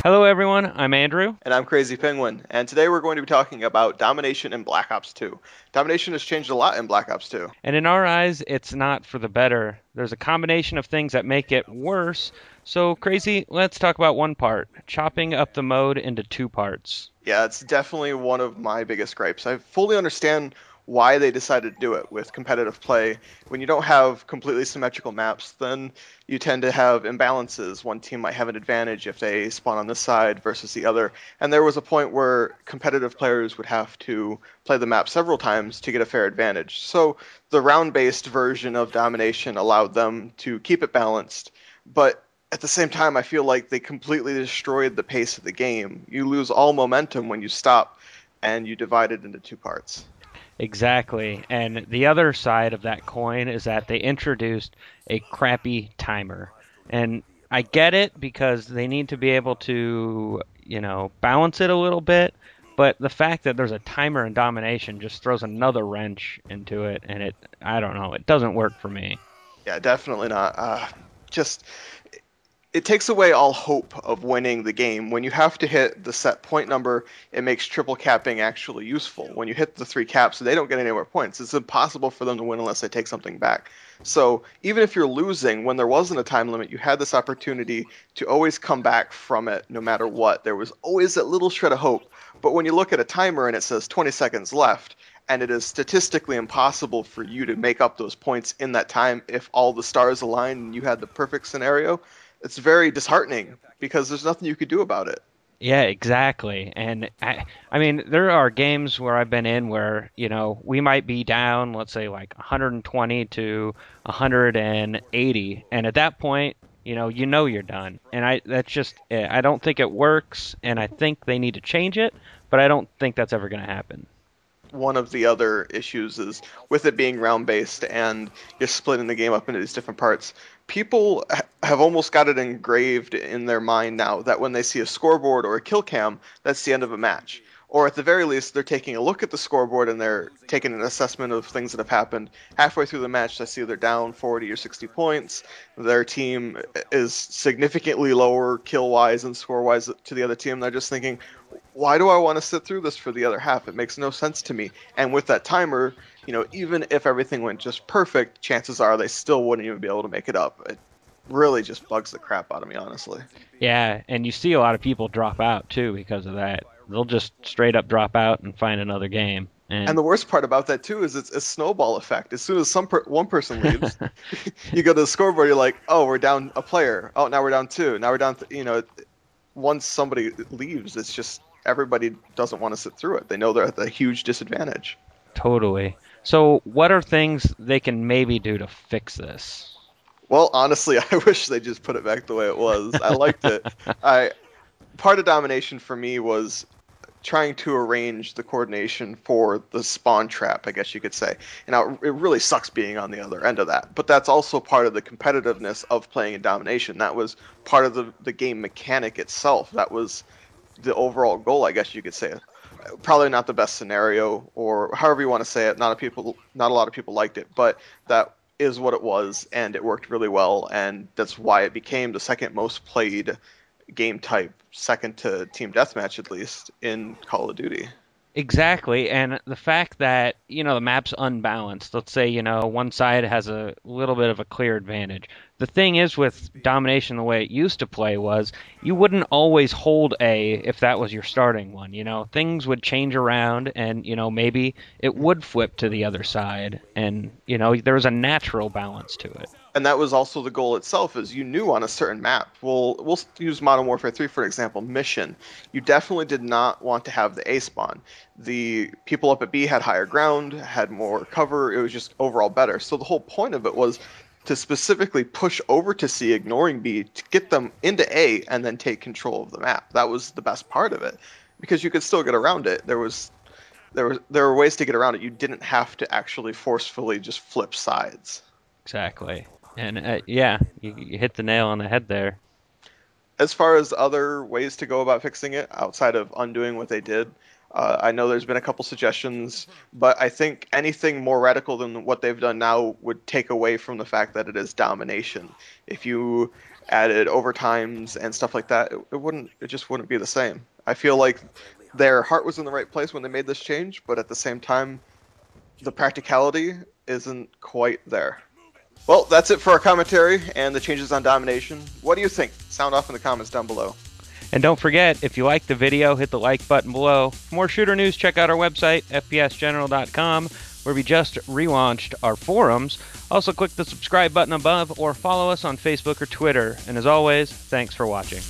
Hello, everyone. I'm Andrew. And I'm Crazy Penguin, and today we're going to be talking about Domination in Black Ops 2. Domination has changed a lot in Black Ops 2. And in our eyes, it's not for the better. There's a combination of things that make it worse. So, Crazy, let's talk about one part chopping up the mode into two parts. Yeah, it's definitely one of my biggest gripes. I fully understand why they decided to do it with competitive play. When you don't have completely symmetrical maps, then you tend to have imbalances. One team might have an advantage if they spawn on this side versus the other. And there was a point where competitive players would have to play the map several times to get a fair advantage. So the round-based version of Domination allowed them to keep it balanced, but at the same time, I feel like they completely destroyed the pace of the game. You lose all momentum when you stop and you divide it into two parts. Exactly. And the other side of that coin is that they introduced a crappy timer. And I get it because they need to be able to, balance it a little bit. But the fact that there's a timer in domination just throws another wrench into it. And I don't know, it doesn't work for me. Yeah, definitely not. Just it takes away all hope of winning the game. When you have to hit the set point number, it makes triple capping actually useful. When you hit the three caps, they don't get any more points. It's impossible for them to win unless they take something back. So even if you're losing, when there wasn't a time limit, you had this opportunity to always come back from it no matter what. There was always that little shred of hope. But when you look at a timer and it says 20 seconds left, and it is statistically impossible for you to make up those points in that time if all the stars align and you had the perfect scenario, it's very disheartening because there's nothing you could do about it. Yeah, exactly. And I mean, there are games where I've been in where, we might be down, let's say like 120 to 180, and at that point, you're done. And that's just I don't think it works, and I think they need to change it, but I don't think that's ever going to happen. One of the other issues is with it being round based and you're splitting the game up into these different parts. People have almost got it engraved in their mind now that when they see a scoreboard or a kill cam, that's the end of a match. Or at the very least, they're taking a look at the scoreboard and they're taking an assessment of things that have happened. Halfway through the match, they see they're down 40 or 60 points. Their team is significantly lower kill wise and score wise to the other team. They're just thinking, why do I want to sit through this for the other half? It makes no sense to me. And with that timer, even if everything went just perfect, chances are they still wouldn't even be able to make it up. It really just bugs the crap out of me, honestly. Yeah, and you see a lot of people drop out too because of that. They'll just straight up drop out and find another game. And And the worst part about that too is it's a snowball effect. As soon as one person leaves, you go to the scoreboard. You're like, oh, we're down a player. Oh, now we're down two. Now we're down. Once somebody leaves, it's just everybody doesn't want to sit through it. They know they're at a huge disadvantage. Totally. So, what are things they can maybe do to fix this? Well, honestly, I wish they just put it back the way it was. I liked it. I Part of domination for me was trying to arrange the coordination for the spawn trap, I guess you could say. And now it really sucks being on the other end of that, but that's also part of the competitiveness of playing in domination. That was part of the game mechanic itself. That was the overall goal, I guess you could say. Probably not the best scenario, or however you want to say it. Not a lot of people liked it, but that is what it was, and it worked really well, and that's why it became the second most played game type, second to team deathmatch at least in Call of Duty. Exactly, and the fact that, the map's unbalanced. Let's say, one side has a little bit of a clear advantage. The thing is with domination the way it used to play was you wouldn't always hold A if that was your starting one, Things would change around and, maybe it would flip to the other side and, there was a natural balance to it. And that was also the goal itself, is you knew on a certain map. We'll use Modern Warfare 3 for example. Mission, you definitely did not want to have the A spawn. The people up at B had higher ground, had more cover. It was just overall better. So the whole point of it was to specifically push over to C, ignoring B, to get them into A and then take control of the map. That was the best part of it, because you could still get around it. There were ways to get around it. You didn't have to actually forcefully just flip sides. Exactly. And yeah, you hit the nail on the head there. As far as other ways to go about fixing it outside of undoing what they did, I know there's been a couple suggestions, but I think anything more radical than what they've done now would take away from the fact that it is domination. If you added overtimes and stuff like that, it just wouldn't be the same. I feel like their heart was in the right place when they made this change, but at the same time, the practicality isn't quite there. Well, that's it for our commentary and the changes on domination. What do you think? Sound off in the comments down below. And don't forget, if you liked the video, hit the like button below. For more shooter news, check out our website, FPSGeneral.com, where we just relaunched our forums. Also, click the subscribe button above or follow us on Facebook or Twitter. And as always, thanks for watching.